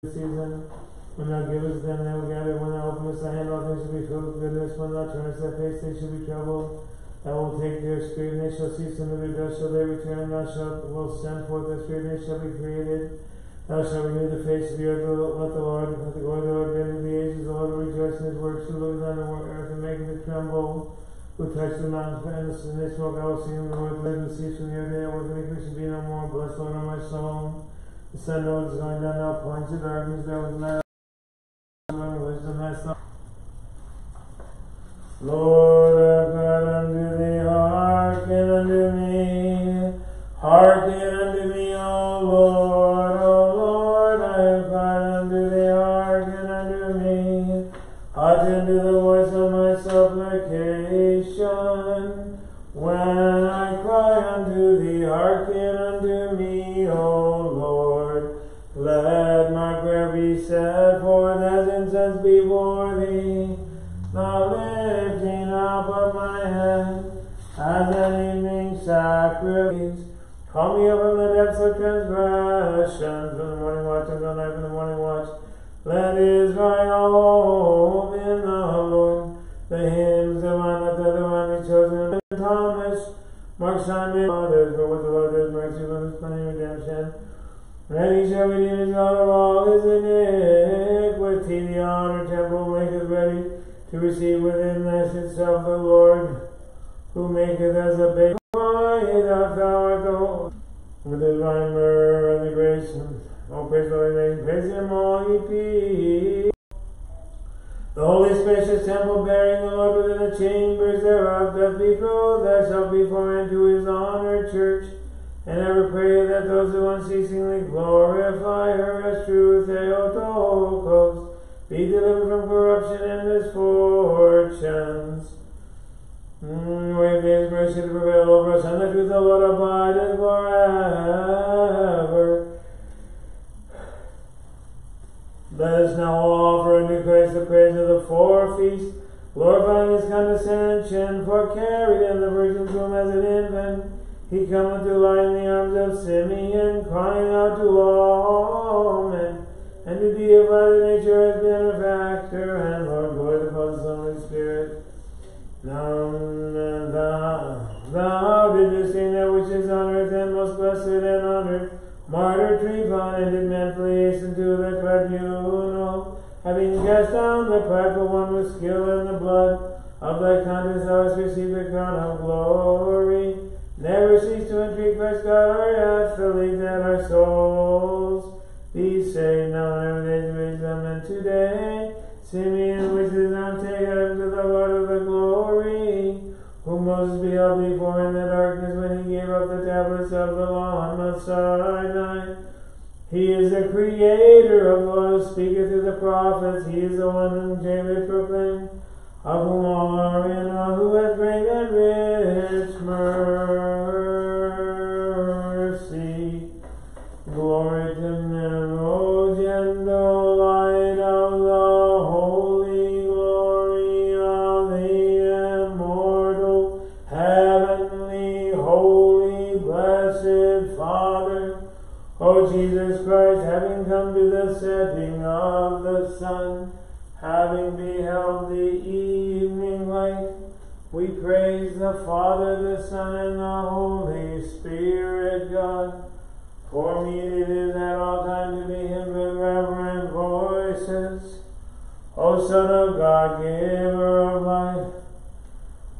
season. When thou givest them, they will gather. When thou openest thy hand, all things shall be filled with goodness. When thou turnest thy face, they shall be troubled. Thou wilt take their spirit, and they shall cease, and to their dust shall they return. Thou wilt send forth the spirit, and they shall be created. Thou shalt renew the face of the earth. Let the glory of the Lord be into the ages. The Lord will rejoice in his works, who looketh on the earth and maketh it tremble. Who touched the mountains and they smoke. I will sing the Lord, let them cease from the earth. They are working iniquity should be no more. Bless the Lord, O my soul. The sun knows is going down, now points of darkness, there was night. Wisdom has thought. Lord our God, unto thee, hearken unto me. Hearken unto me, O Lord, O Lord, I have cried unto thee, hearken unto me. Hearken to the voice of my supplication. When I cry unto thee, hearken unto me, O Lord. Let my prayer be set forth as incense before thee, the lifting up of my hand as an evening sacrifice. Call me up from the depths of transgression, from the morning watch until night, from the morning watch. Let Israel hope in the Lord. The hymns of one that the one chosen. Thomas, Mark, Simon, others, but with the Lord there is mercy, with his plenty redemption. And he shall redeem his out of all his iniquity. The honor temple maketh ready to receive within itself the Lord, who maketh as a babe. Thou art the whole, with his divine myrrh and the grace. Oh, praise the Lord, praise him, all ye people. The holy spacious temple bearing the Lord within the chambers thereof doth betroth thyself before into his honored church. And ever pray that those who unceasingly glorify her as true Theotokos be delivered from corruption and misfortunes. Wait his mercy to prevail over us, and the truth of the Lord abideth forever. Let us now offer unto Christ the praise of the four feasts, glorifying his condescension, for carried in the Virgin's womb as an infant, he cometh to lie in the arms of Simeon, crying out to all men, and to deify the nature as benefactor, and Lord, glory to the Father, Son, and Holy Spirit. Now thou didst sing that which is on earth, and most blessed and honored, martyr Trepon, and did manfully hasten to the tribunal, having cast down the prideful one with skill in the blood of thy conscience, thou hast received the crown of glory. Never cease to entreat Christ God our athlete, that our souls be saved now and ever days raise them. And today, Simeon wishes them take heaven to the Lord of the glory, whom Moses beheld before in the darkness when he gave up the tablets of the law on Mount Sinai. He is the creator of what speaketh through the prophets. He is the one whom David proclaimed, of whom all are in, all who hath great and rich mercy. Glory to Nemrogendo, light of the holy, glory of the immortal, heavenly, holy, blessed Father. O Jesus Christ, having come to the setting of the sun, having beheld the evening light, we praise the Father, the Son, and the Holy Spirit, God. For me it is at all times to be hymned with reverent voices. O Son of God, giver of life,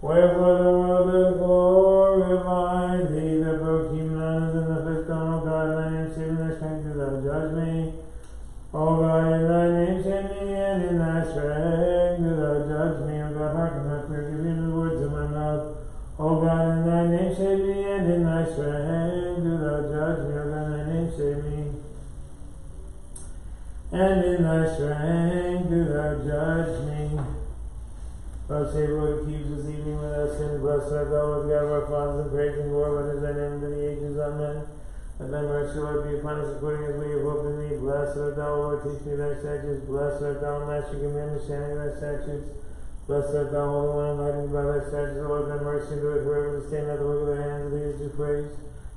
wherefore the world doth glorify thee, the broken nuns and the fifth throne of God, in thy name saving thy strength, do thou judge me. O God, in thy name save me, and in thy strength do thou judge me. O God, hearken my prayer, give me the words of my mouth. O God, in thy name save me, and in thy strength do thou judge me. O God, in thy name save me, and in thy strength do thou judge me. Thou Savior, who keeps this evening without sin, blessed art thou, Lord God of our fathers, and praise and glory, but is thy name to the ages. Amen. And thy mercy, Lord, be upon us according as we have hoped in thee. Blessed art thou, Lord, teach me thy statutes. Blessed art thou, Master, give me understanding of thy statutes. Blessed art thou, Holy One, enlightened by thy statutes. O Lord, thy mercy endureth forever. Sustain not the work of thy hands, of thee is to praise.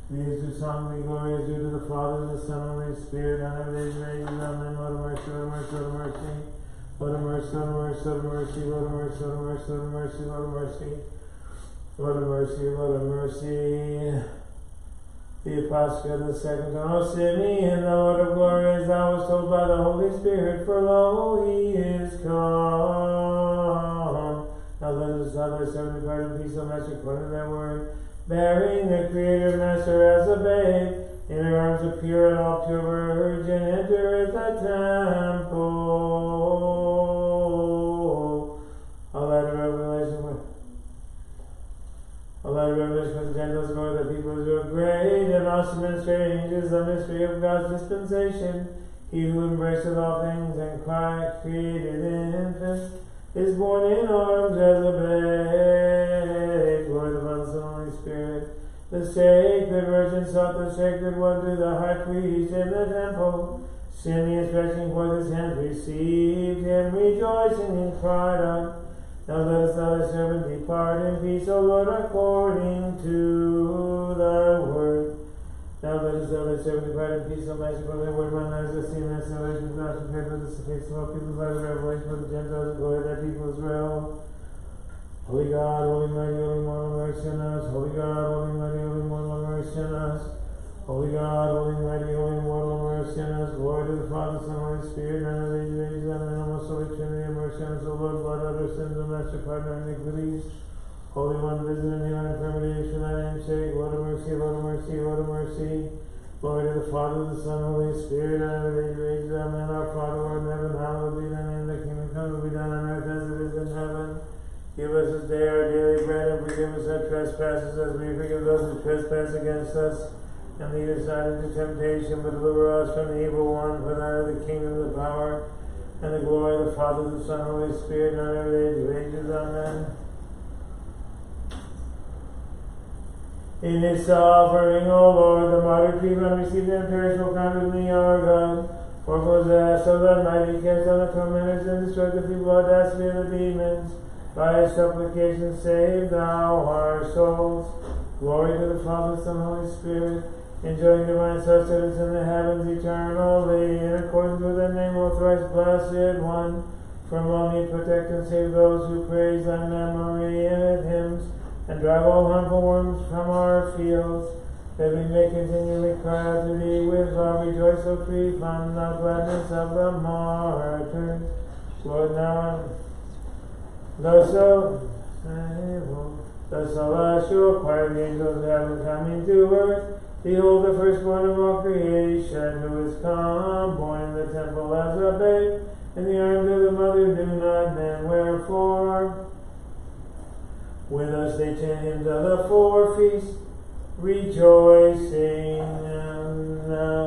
These who song the glory is due to the Father, the Son, and the Holy Spirit, and of ages and ages. Amen. What a mercy, what a mercy, what a mercy. What a mercy, what a mercy, what a mercy, what a mercy, what a mercy, what a mercy, what a mercy. What a mercy, what a mercy. The Apostle of the second time, O Simeon, the Lord of glory, as thou wast told by the Holy Spirit, for lo, he is come. Now let us have our servant depart in peace, O Master, according to thy word, bearing the Creator Master as a babe, in her arms a pure and all pure virgin, entereth thy temple. A light of revelation with the Gentiles, Lord, the people who are great and awesome and strange is the mystery of God's dispensation. He who embraceth all things and created infant is born in arms as a babe. Glory to the Father, Son, and Holy Spirit. The sacred Virgin sought the sacred one to the high priest in the temple. Simeon, stretching forth his hand, received him, rejoicing, and cried out, now let us thy servant depart in peace, O Lord, according to thy word. Now let us thy servant depart in peace, O Master, for thy word, my lives, the seen thy salvation, not prepared for the face of all people, by the revelation of the Gentiles, and glory of thy people Israel. Holy God, holy mighty, holy mortal, mercy on us. Holy God, holy mighty, holy mortal, mercy on us. Holy God, holy mighty, holy mortal, mercy on us. Glory to the Father, Son, and Holy Spirit, and of ages, ages, amen. Almost holy Trinity, have mercy on us, O Lord, blot out our sins, O Master, pardon our iniquities. Holy One, visit any of our infirmities for thy name's sake. Lord of mercy, Lord of mercy, Lord of mercy. Glory to the Father, the Son, and Holy Spirit, and of ages, ages, amen. Our Father, Lord in heaven, hallowed be thy name. Thy kingdom come, will be done on earth as it is in heaven. Give us this day our daily bread, and forgive us our trespasses, as we forgive those who trespass against us. And lead us not into temptation, but deliver us from the evil one. For thine is the kingdom, the power, and the glory of the Father, the Son, and the Holy Spirit, and on every age of ages. Amen. In this offering, O Lord, the martyred people have received the imperishable crown of thee, our God. For it was asked of thy mighty, cast down the tormentors, and destroyed the feeble audacity of the demons. By his supplication save thou our souls. Glory to the Father, Son, and Holy Spirit, enjoying divine sustenance in the heavens eternally, in accordance with the name of thrice blessed one. From all need protect and save those who praise thy memory in hymns, and drive all harmful worms from our fields, that we may continually cry out to thee with love. Rejoice, O free from the gladness of the martyrs. Lord, now the celestial choir of the angels of heaven coming to earth, behold the firstborn of all creation, who is come, born in the temple as a babe, in the arms of the mother do not men. Wherefore, with us they chant hymns of the four feasts, rejoicing. Amen.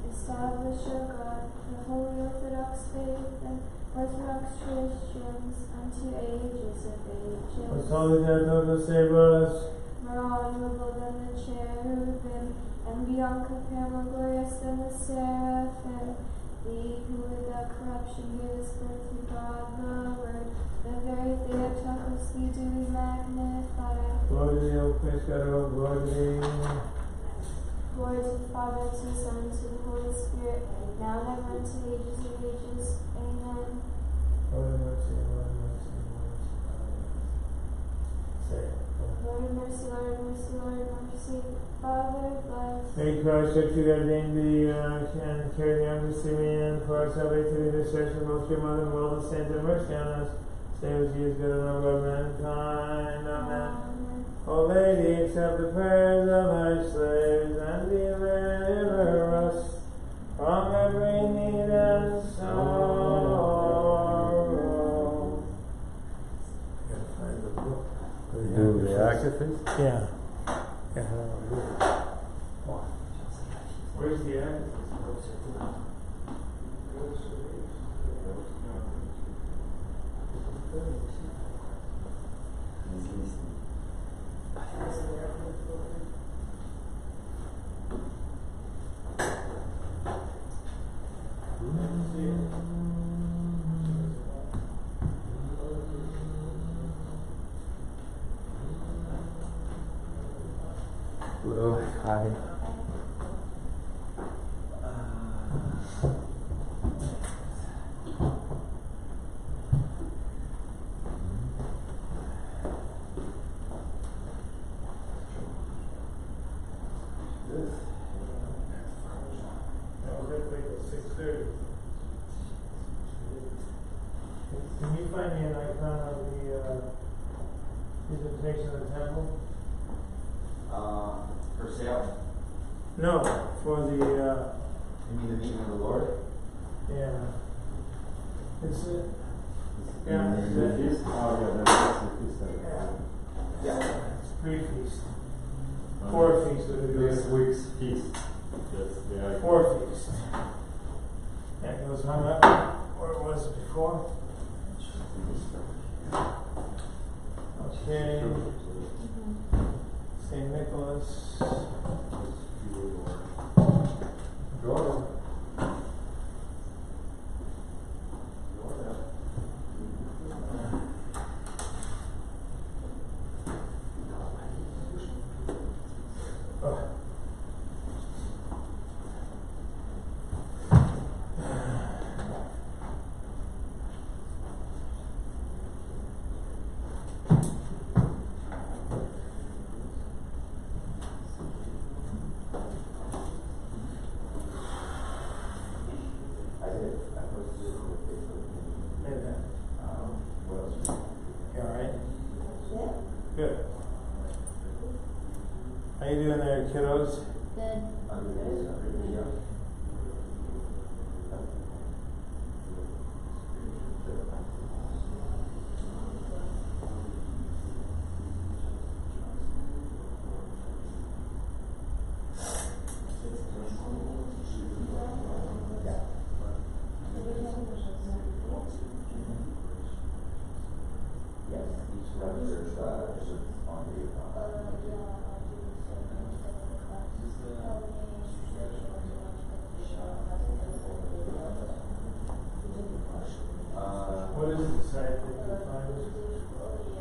Establish, O God, the Holy Orthodox faith and Orthodox Christians unto ages of ages. Most holy Theotokos, save us. More honorable than the cherubim, and beyond compare more glorious than the seraphim. Thee who without corruption gavest birth to God the Word, the very Theotokos, thee do we magnify. Glory to thee, O Christ God, O glory to thee. Glory to the Father, to the Son, and to the Holy Spirit, now and ever, unto the ages of ages. Amen. Lord have mercy, Lord have mercy, Lord have mercy. Say it. Lord have mercy, Lord have mercy, Lord have mercy. Father, bless. May Christ, your true God, name thee, and carry the arms of Simeon for our salvation, the intercession of most your mother and all the saints, and mercy on us. Save us, ye good and love of mankind. Amen. O Lady, accept the prayers of thy slaves, and deliver us from every need and sorrow. I gotta find the book. Do the acronyms? Yeah. Where's the acronyms? Hello. Hi. Can you find me an icon of the presentation of the temple? For sale? No, for the, You mean the meeting of the Lord? yeah. It's it. Yeah, Yeah, the it's feast? Oh, yeah, that's the feast. Yeah. pre-feast. Four feast would be This good. week's feast. That's the icon. Four feast. And it was hung up where it was before. Okay. St. Nicholas. Jordan. Good. How you doing there, kiddos? Good. What is the site that you find?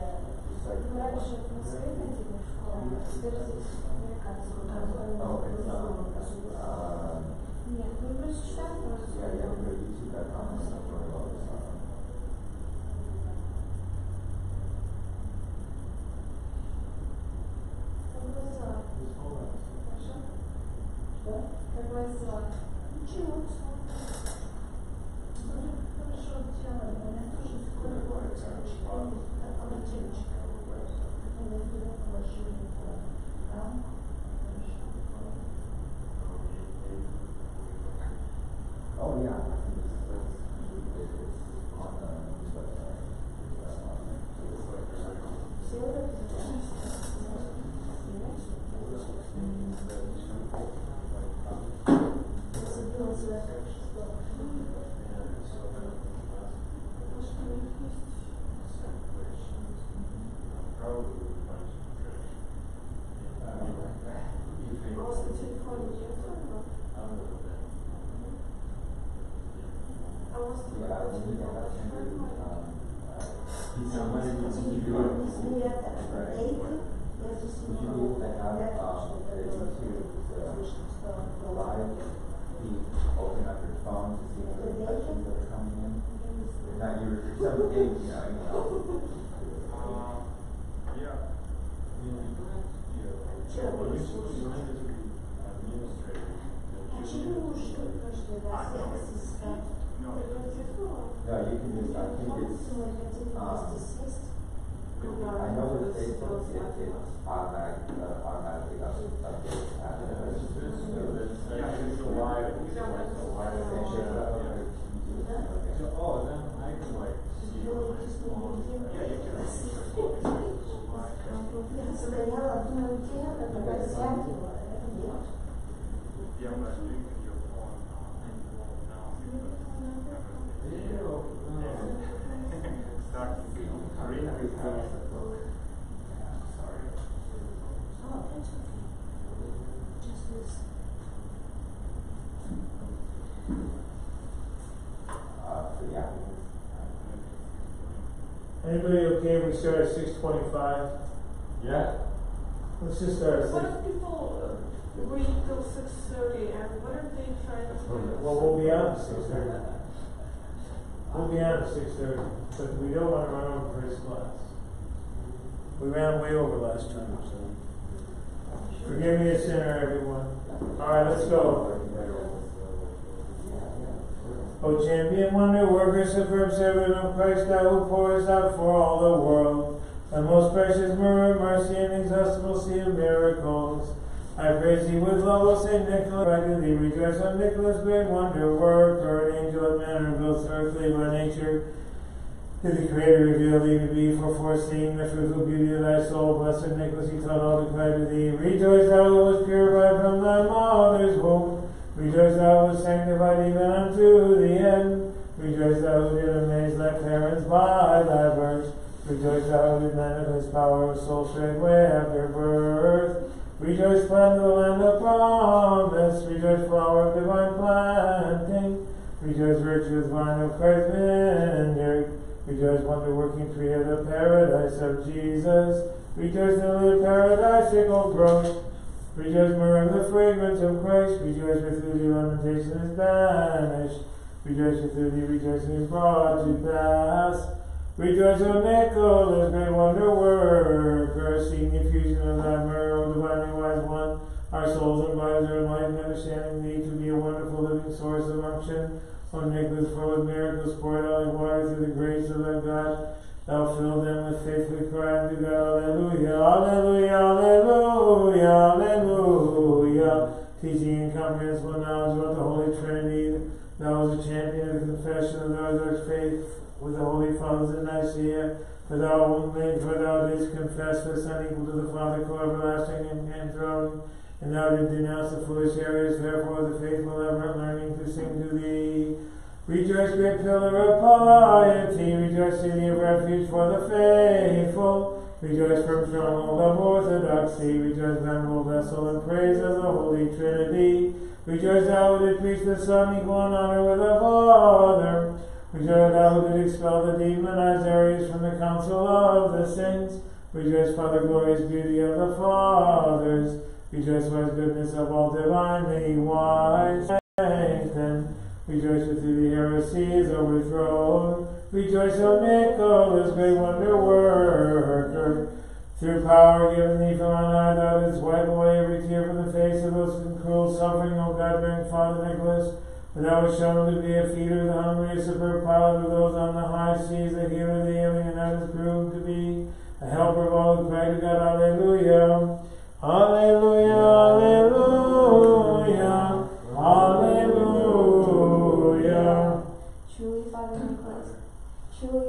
Oh, yeah. Anybody okay if we start at 6:25? Yeah. Let's just start at What 6. if people read till 6:30, and what are they trying to do? Well, we'll be out at 6:30. We'll be out at 6:30, but we don't want to run over first class. We ran way over last time, so. Forgive me a sinner, everyone. Alright, let's go. O champion, wonder worker, superb servant of Christ, thou who pours out for all the world the most precious myrrh of mercy and inexhaustible sea of miracles. I praise thee with love, O Saint Nicholas. I do thee rejoice, O Nicholas, great wonder worker, an angel of manner, both earthly by nature. Did the Creator reveal thee to be for foreseeing the fruitful beauty of thy soul? Blessed Nicholas, he taught all to cry to thee. Rejoice, thou who was purified from thy mother's womb. Rejoice, thou who was sanctified even unto the end. Rejoice, thou who did amaze thy parents by thy birth. Rejoice, thou who did manifest power of soul straightway after birth. Rejoice, plant of the land of promise. Rejoice, flower of divine planting. Rejoice, virtuous vine of Christ's vineyard. Rejoice, wonder-working tree of the paradise of Jesus. Rejoice, the paradisical growth. Rejoice, myrrh of the fragrance of Christ. Rejoice, with whom the lamentation is banished. Rejoice, with whom the rejoicing is brought to pass. Rejoice, O Nicholas, great wonder worker, seeing the effusion of thy myrrh, O divinely wise one. Our souls and bodies are enlightened, understanding thee to be a wonderful living source of unction. O Nicholas, full of miracles, poured out like water through the grace of thy God. Thou filled them with faithfully crying to God, Alleluia, Alleluia, Alleluia, Alleluia. Teaching incomprehensible knowledge about the Holy Trinity. Thou was a champion of the confession of the Orthodox faith with the Holy Fathers in Nicaea. For thou didst confess the Son equal to the Father, co-everlasting and enthroned. And thou didst denounce the foolish errors, therefore the faithful ever learning to sing to thee. Rejoice, great pillar of piety, rejoice, city of refuge for the faithful. Rejoice, firm stronghold of orthodoxy, rejoice, venerable vessel and praise of the Holy Trinity. Rejoice, thou who did preach the Son equal in honor with the Father. Rejoice, thou who did expel the demonized Arius from the council of the saints. Rejoice, Father, glorious beauty of the fathers. Rejoice, wise goodness of all divinely wise. Strengthen. Rejoice, with thee the heresy is overthrown. Rejoice, O Nicholas, great wonder worker. Through power given thee from on high, thou didst wipe away every tear from the face of those in cruel suffering, O God-bearing Father Nicholas. For thou wast shown to be a feeder of the hungry, a superb pilot of those on the high seas, the healer of the alien, and thou didst prove to be a helper of all who cry to God. Alleluia. Alleluia, Alleluia, Alleluia. Truly,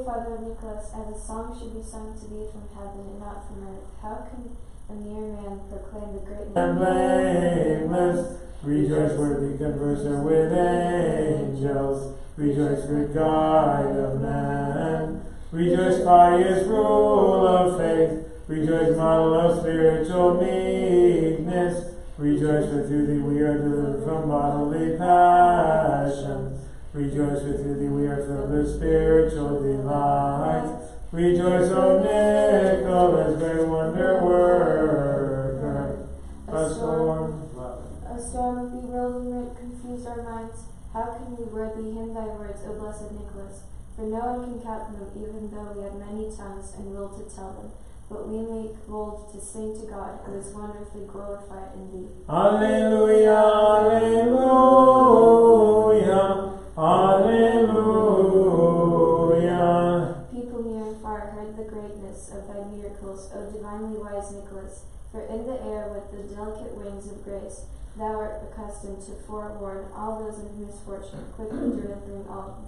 Father Nicholas, as a song should be sung to thee from heaven and not from earth, how can a mere man proclaim the greatness And blameless, rejoice, worthy converser with angels. Rejoice, good guide of man. Rejoice, pious rule of faith. Rejoice, model of spiritual meekness. Rejoice, for through thee we are delivered from bodily passions. Rejoice, for through thee we are filled with spiritual delights. Rejoice, O Nicholas, great wonder worker. A storm of bewilderment confused our minds. How can we worthily hymn thy words, O blessed Nicholas? For no one can count them, even though we had many tongues and will to tell them. But we make bold to sing to God, who is wonderfully glorified in thee. Alleluia, Alleluia, Alleluia. People near and far heard the greatness of thy miracles, O divinely wise Nicholas. For in the air with the delicate wings of grace, thou art accustomed to forewarn all those in misfortune, quickly delivering all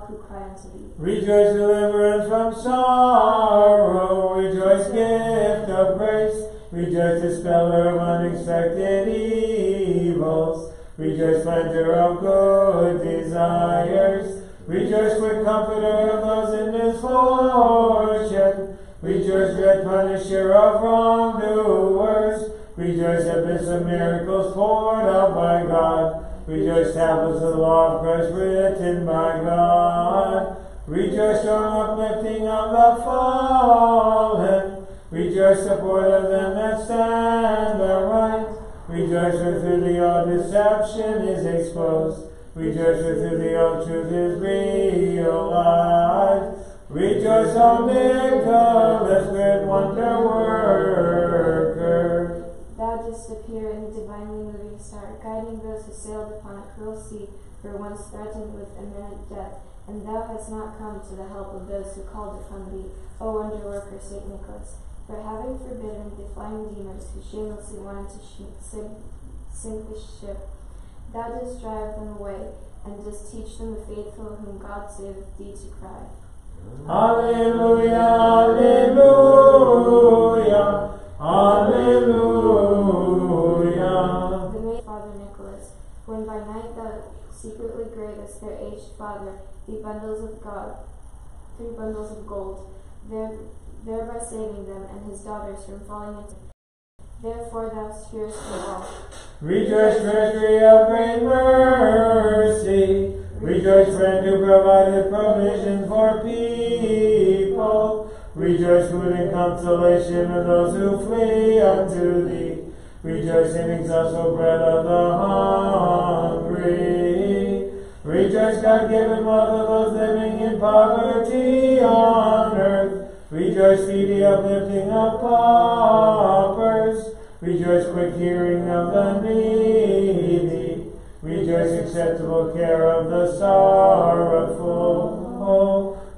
who cry unto thee. Rejoice, deliverance from sorrow. Rejoice, gift of grace. Rejoice, dispeller of unexpected evils. Rejoice, planter of good desires. Rejoice, quick comforter of those in misfortune. Rejoice, dread punisher of wrongdoers. Rejoice, abyss of miracles poured out by God. Rejoice, tablets of the law of Christ written by God. Rejoice, strong uplifting of the fallen. Rejoice, support of them that stand aright. Rejoice, for through thee all deception is exposed. Rejoice, for through thee all truth is realized. Rejoice, O Nicholas, great wonder worker. Thou didst appear in the divinely moving star, guiding those who sailed upon a cruel sea, who were once threatened with imminent death. And thou hast not come to the help of those who called upon thee, O wonder worker Saint Nicholas. For having forbidden the flying demons who shamelessly wanted to sink the ship, thou didst drive them away, and didst teach them the faithful whom God saved thee to cry. Alleluia, alleluia, alleluia. The maid Father Nicholas, when by night thou secretly gravest their aged father three bundles of gold, thereby saving them and his daughters from falling into. Therefore thou hearest them all. Rejoice, treasury of great mercy. Rejoice, friend who provided provision for people. Rejoice, food and consolation of those who flee unto thee. Rejoice, inexhaustible bread of the hungry. Rejoice, God-given wealth of those living in poverty on earth. Rejoice, speedy uplifting of paupers. Rejoice, quick hearing of the needy. Rejoice, acceptable care of the sorrowful.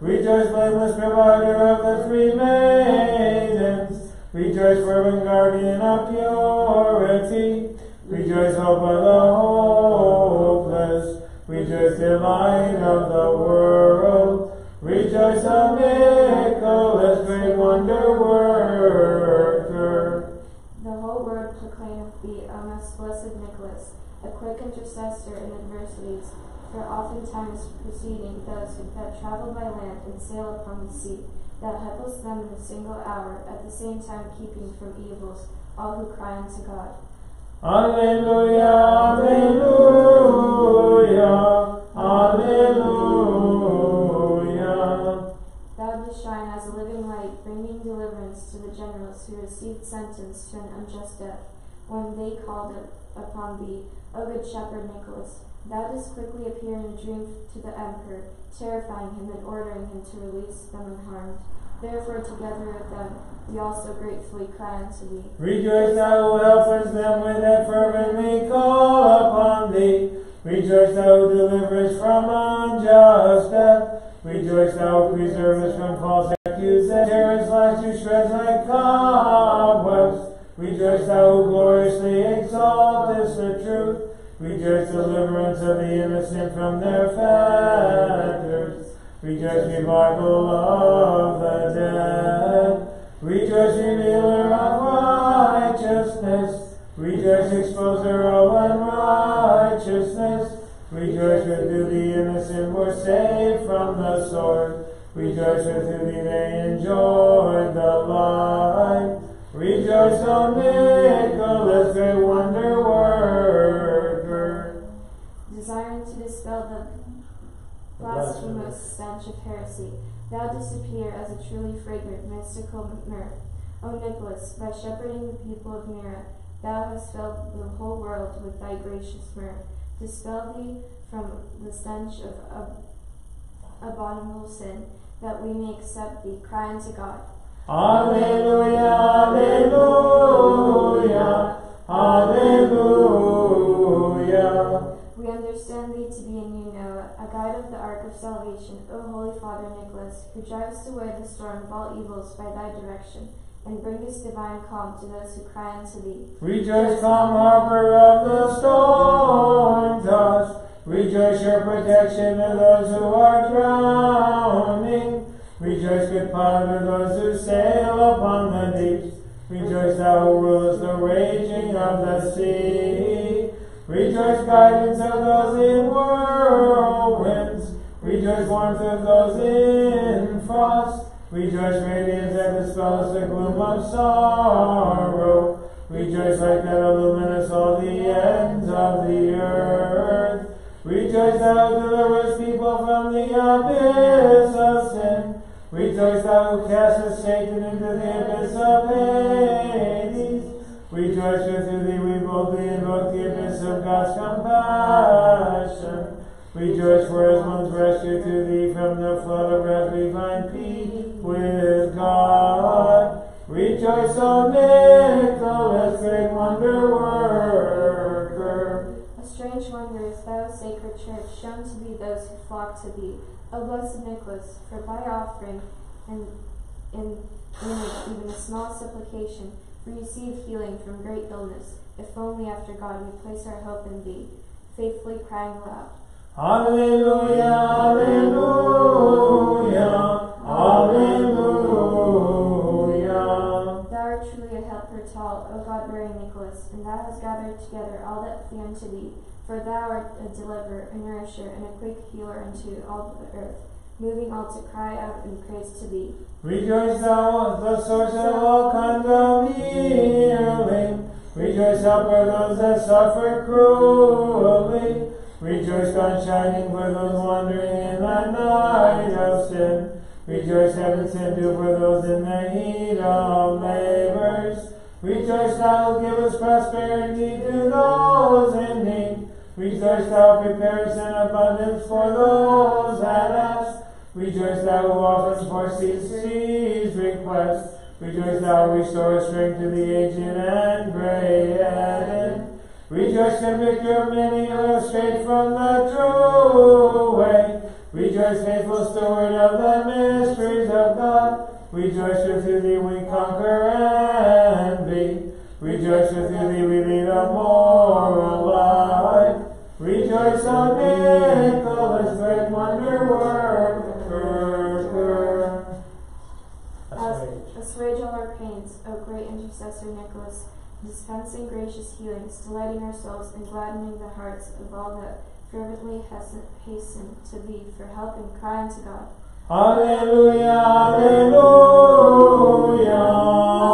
Rejoice, blameless provider of the three maidens. Rejoice, fervent guardian of purity. Rejoice, hope of the hopeless. Rejoice, delight of the world. Rejoice, O Nicholas, great wonder worker. The whole world proclaimeth thee, O most blessed Nicholas, a quick intercessor in adversities, for oftentimes preceding those that travel by land and sail upon the sea. Thou helpest them in a single hour, at the same time keeping from evils all who cry unto God. Alleluia, alleluia, alleluia. Thou dost shine as a living light, bringing deliverance to the generals who received sentence to an unjust death, when they called upon thee, O good shepherd Nicholas. Thou didst quickly appear in a dream to the emperor, terrifying him and ordering him to release them unharmed. Therefore, together with them, we also gratefully cry unto thee. Rejoice, thou who helpest them when they fervently call upon thee. Rejoice, thou who deliverest from unjust death. Rejoice, thou who preservest from false accusations, tearest lies to shreds like cobwebs. Rejoice, thou who gloriously exaltest the truth. Rejoice, deliverance of the innocent from their fetters. Rejoice, revival of the dead. Rejoice, revealer of righteousness. Rejoice, exposer of unrighteousness. Rejoice, for through the innocent were saved from the sword. Rejoice, for through thee they enjoyed the light. Rejoice, O Nicholas, great wonder worker. Desiring to dispel the blasphemous stench of heresy, thou didst appear as a truly fragrant mystical myrrh. O Nicholas, by shepherding the people of Myra, thou hast filled the whole world with thy gracious myrrh. Dispel thee from the stench of abominable sin, that we may accept thee, cry unto God. Alleluia, alleluia, alleluia. We understand thee to be in you, Noah, a guide of the ark of salvation, O Holy Father Nicholas, who drivest away the storm of all evils by thy direction, and bringest divine calm to those who cry unto thee. Rejoice, calm harbor of the storm tossed. Rejoice, your protection of those who are drowning. Rejoice, good pilot of those who sail upon the deeps. Rejoice, thou who rulest the raging of the sea. Rejoice, guidance of those in whirlwinds. Rejoice, warmth of those in frost. Rejoice, radiance that dispels the gloom of sorrow. Rejoice, light that illuminates all the ends of the earth. Rejoice, thou who deliverest people from the abyss of sin. Rejoice, thou who castest Satan into the abyss of of Hades. Rejoice for through thee we boldly invoke the abyss of God's compassion. Rejoice for as one's rescue to thee from the flood of wrath we find peace with God. Rejoice, O Nicholas, great wonder worker. A strange wonder is thou, sacred church, shown to be those who flock to thee. O blessed Nicholas, for by offering and in even a small supplication, we receive healing from great illness, if only after God we place our hope in thee, faithfully crying aloud. Alleluia, alleluia, alleluia. Thou art truly a helper tall, O God-bearing Nicholas, and thou hast gathered together all that flee unto thee, for thou art a deliverer, a nourisher, and a quick healer unto all the earth, moving all to cry out in praise to thee. Rejoice, thou, the source of all kinds of healing. Rejoice, helper those that suffer cruelly. Rejoice, God shining for those wandering in the night of sin. Rejoice, heaven sent dew for those in the heat of labors. Rejoice, thou who givest prosperity to those in need. Rejoice, thou preparest an abundance for those that ask. Rejoice, thou who often foresees requests. Rejoice, thou who restorest strength to the aged and gray-headed. Rejoice, convictor of many who have strayed from the true way. Rejoice, faithful steward of the mysteries of God. Rejoice, for through thee we conquer envy. Rejoice, for through thee we lead a moral life. Rejoice, O Nicholas, great wonder worker. Assuage all our pains, O great intercessor Nicholas, dispensing gracious healings, delighting our souls, and gladdening the hearts of all that fervently hasten to thee for help and cry unto God. Alleluia, alleluia,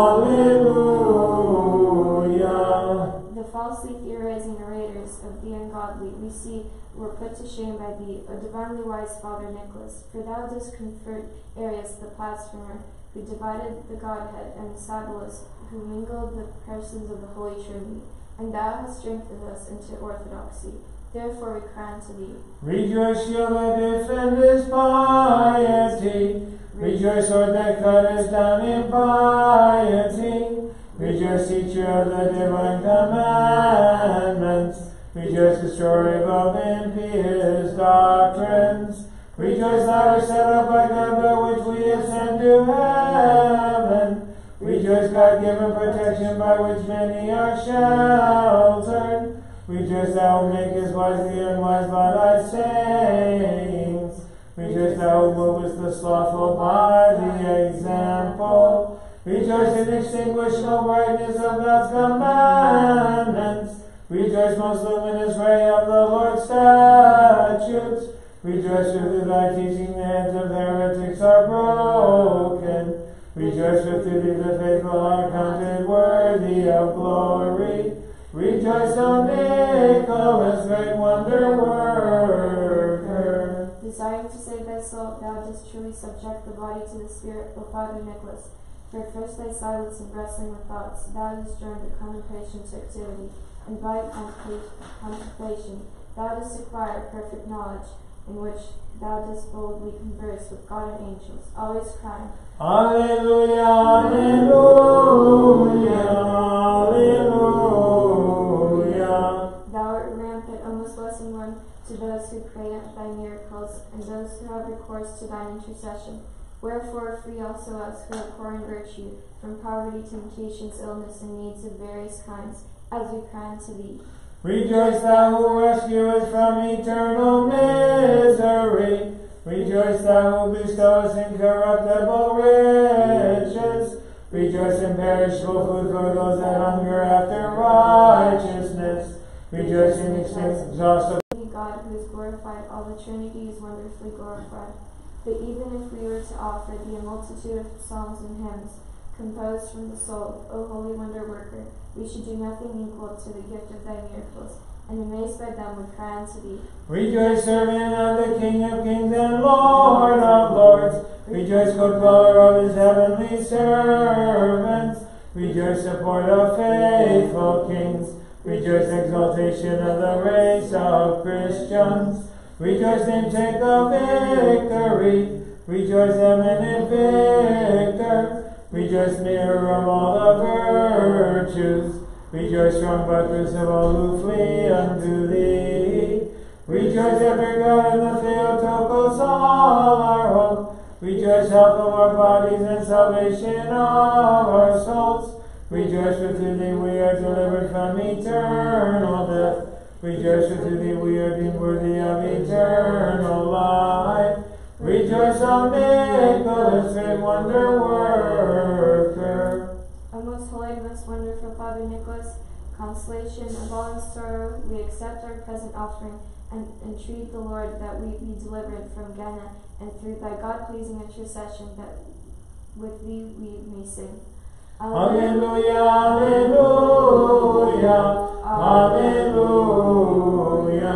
alleluia. The falsely theorizing narrators of the ungodly we see were put to shame by thee, O divinely wise Father Nicholas, for thou didst convert Arius the blasphemer, who divided the Godhead, and Sabulus, who mingled the persons of the Holy Trinity, and thou hast strengthened us into orthodoxy. Therefore we cry unto thee. Rejoice, shield that defendest piety. Rejoice, Lord, that cuttest down impiety. Rejoice, teacher of the divine commandments. Rejoice, destroyer of impious doctrines. Rejoice, ladder set up by God, by which we ascend to heaven. Rejoice, God-given protection by which many are sheltered. Rejoice, thou who makest wise the unwise by thy sayings. Rejoice, thou who movest the slothful by the example. Rejoice, inextinguishable brightness of God's commandments. Rejoice, most luminous ray of the Lord's statutes. Rejoice, for through thy teaching the heads of heretics are broken. Rejoice, for through thee the faithful are counted worthy of glory. Rejoice, O Nicholas, great wonder worker. Desiring to save thy soul, thou didst truly subject the body to the spirit, O Father Nicholas. For first thy silence and wrestling with thoughts, thou didst join the contemplation to activity, and by contemplation thou didst acquire perfect knowledge, in which thou didst boldly converse with God and angels, always crying, Alleluia, alleluia, alleluia. Thou art rampant, O most blessed one, to those who pray at thy miracles, and those who have recourse to thine intercession. Wherefore free also us who are poor in virtue, from poverty, temptations, illness, and needs of various kinds, as we cry unto thee. Rejoice, thou who rescuest from eternal misery. Rejoice, thou who bestowest incorruptible riches. Rejoice, imperishable food for those that hunger after righteousness. Rejoice, inexhaustible God, who is glorified, all the Trinity is wonderfully glorified. But even if we were to offer thee a multitude of psalms and hymns, composed from the soul, O holy wonder worker, we should do nothing equal to the gift of thy miracles, and amazed by them would cry unto thee. Rejoice, servant of the King of kings and Lord of lords. Rejoice, good dweller of his heavenly servants. Rejoice, support of faithful kings. Rejoice, exaltation of the race of Christians. Rejoice, namesake of victory. Rejoice, eminent victor. Rejoice, mirror of all the virtues. Rejoice, strong buttress of all who flee unto thee. Rejoice, ever God in the Theotokos, all our hope. Rejoice, health of our bodies and salvation of our souls. Rejoice, for through thee we are delivered from eternal death. Rejoice, for through thee we are deemed worthy of eternal life. Rejoice, O Nicholas, great wonder worker. O most holy and most wonderful Father Nicholas, consolation of all in sorrow, we accept our present offering and entreat the Lord that we be delivered from Gehenna, and through thy God-pleasing intercession that with thee we may sing. Alleluia, alleluia, alleluia.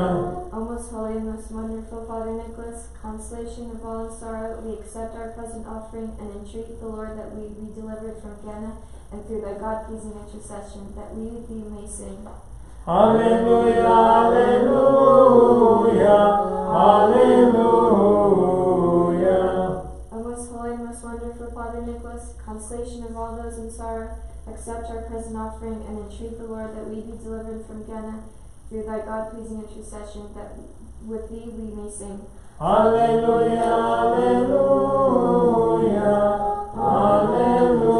O most holy and most wonderful Father Nicholas, consolation of all in sorrow, we accept our present offering and entreat the Lord that we be delivered from Gehenna, and through thy God-pleasing intercession that we with thee may sing. Alleluia, alleluia, alleluia. O most holy and most wonderful Father Nicholas, consolation of all those in sorrow, accept our present offering and entreat the Lord that we be delivered from Gehenna, through thy God-pleasing intercession that with thee we may sing. Alleluia, alleluia, alleluia.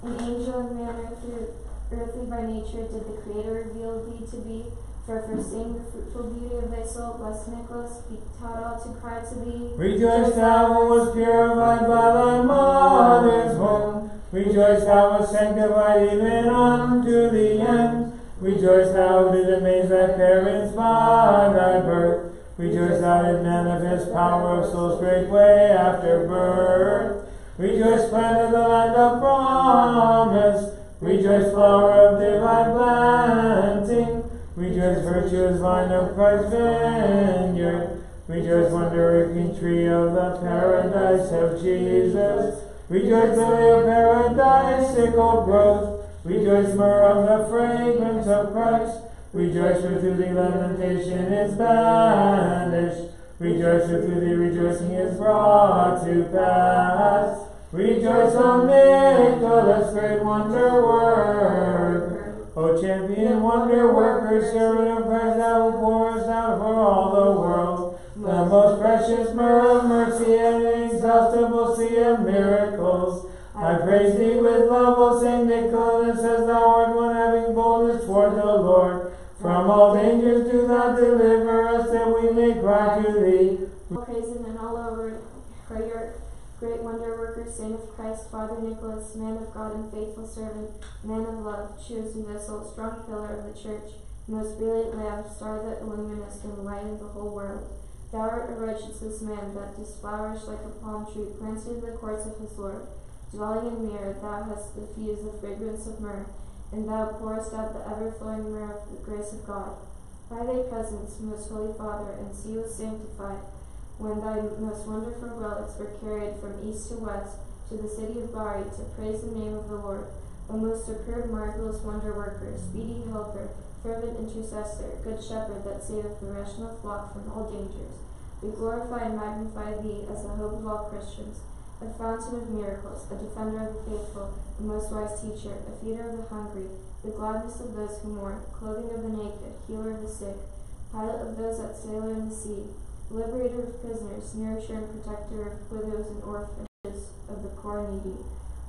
An angel in manner earthly by nature did the Creator reveal thee to be, for foreseeing the fruitful beauty of thy soul, blessed Nicholas, be taught all to cry to thee. Rejoice, thou who was purified by thy mother's womb. Rejoice, thou was sanctified even unto the end. Rejoice, thou who did amaze thy parents by thy birth. Rejoice, thou did manifest power of soul's great way after birth. Rejoice, plant of the land of promise. Rejoice, flower of divine planting. Rejoice, virtuous vine of Christ's vineyard. Rejoice, wonder-working tree of the paradise of Jesus. Rejoice, lily of paradise, sickle growth. Rejoice, myrrh of the fragrance of Christ. Rejoice, for through thee lamentation is banished. Rejoice, for through thee rejoicing is brought to pass. Rejoice, O Nicholas, great wonder worker. O champion wonder worker, servant of Christ, thou who pourest out for all the world the most precious myrrh of mercy and inexhaustible sea of miracles. I praise thee with love, O Saint Nicholas, as thou art one having boldness toward the Lord. From all dangers do thou deliver us, that we may cry to thee. Praise him and all over for your great wonder worker, Saint of Christ, Father Nicholas, man of God and faithful servant, man of love, chosen vessel, strong pillar of the church, most brilliant lamp, star that illuminest and lightened the whole world. Thou art a righteous man that dost flourish like a palm tree planted in the courts of his Lord. Dwelling in myrrh, thou hast diffused the fragrance of myrrh, and thou pourest out the ever-flowing myrrh of the grace of God. By thy presence, most holy Father, and see was sanctified, when thy most wonderful relics were carried from east to west to the city of Bari to praise the name of the Lord. O most superb, marvelous wonder worker, speedy helper, fervent intercessor, good shepherd that saveth the rational flock from all dangers, we glorify and magnify thee as the hope of all Christians, a fountain of miracles, a defender of the faithful, a most wise teacher, a feeder of the hungry, the gladness of those who mourn, clothing of the naked, healer of the sick, pilot of those that sail in the sea, liberator of prisoners, nourisher and protector of widows and orphans of the poor and needy.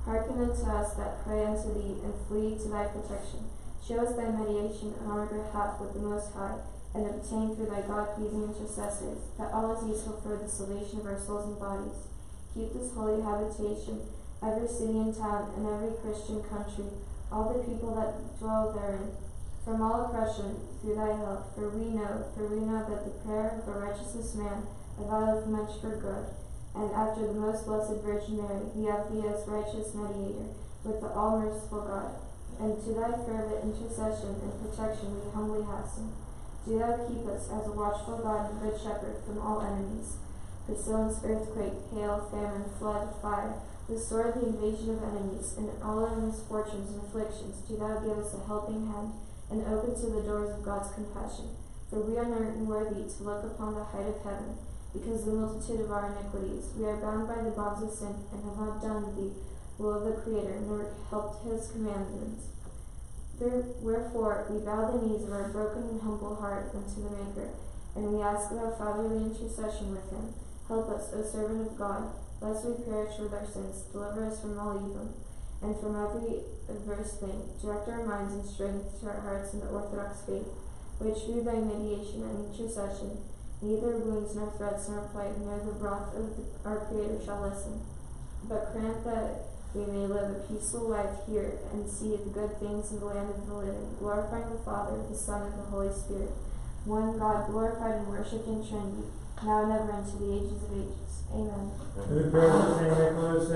Hearken unto us that pray unto thee, and flee to thy protection. Show us thy mediation on our behalf with the Most High, and obtain through thy God-pleasing intercessors, that all is useful for the salvation of our souls and bodies. Keep this holy habitation, every city and town, and every Christian country, all the people that dwell therein, from all oppression, through thy help. For we know that the prayer of a righteous man availeth much for good. And after the most blessed Virgin Mary, we have thee as righteous mediator, with the all-merciful God. and to thy fervent intercession and protection we humbly hasten. Do thou keep us as a watchful God and good shepherd from all enemies. Pestilence, earthquake, hail, famine, flood, fire, the sword, the invasion of enemies, and all our misfortunes and afflictions, do thou give us a helping hand, and open to the doors of God's compassion. For we are not worthy to look upon the height of heaven, because of the multitude of our iniquities. We are bound by the bonds of sin, and have not done the will of the Creator, nor helped his commandments. Wherefore we bow the knees of our broken and humble heart unto the Maker, and we ask thy fatherly intercession with him. Help us, O servant of God, lest we perish with our sins. Deliver us from all evil, and from every adverse thing. Direct our minds and strength to our hearts in the orthodox faith, which through thy mediation and intercession, neither wounds nor threats nor plague nor the wrath of our Creator shall listen. But grant that we may live a peaceful life here and see the good things in the land of the living, glorifying the Father, the Son, and the Holy Spirit, one God, glorified and worshipped in Trinity, now and ever unto the ages of ages. Amen. Through the prayers of Saint Nicholas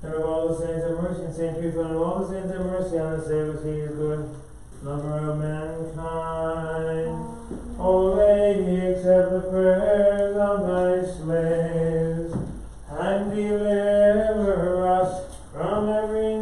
and of all the saints have mercy, and Saint Truth and of all the saints have mercy on us, save us, he is good, lover of mankind. O Lady, accept the prayers of thy slaves, and deliver us from every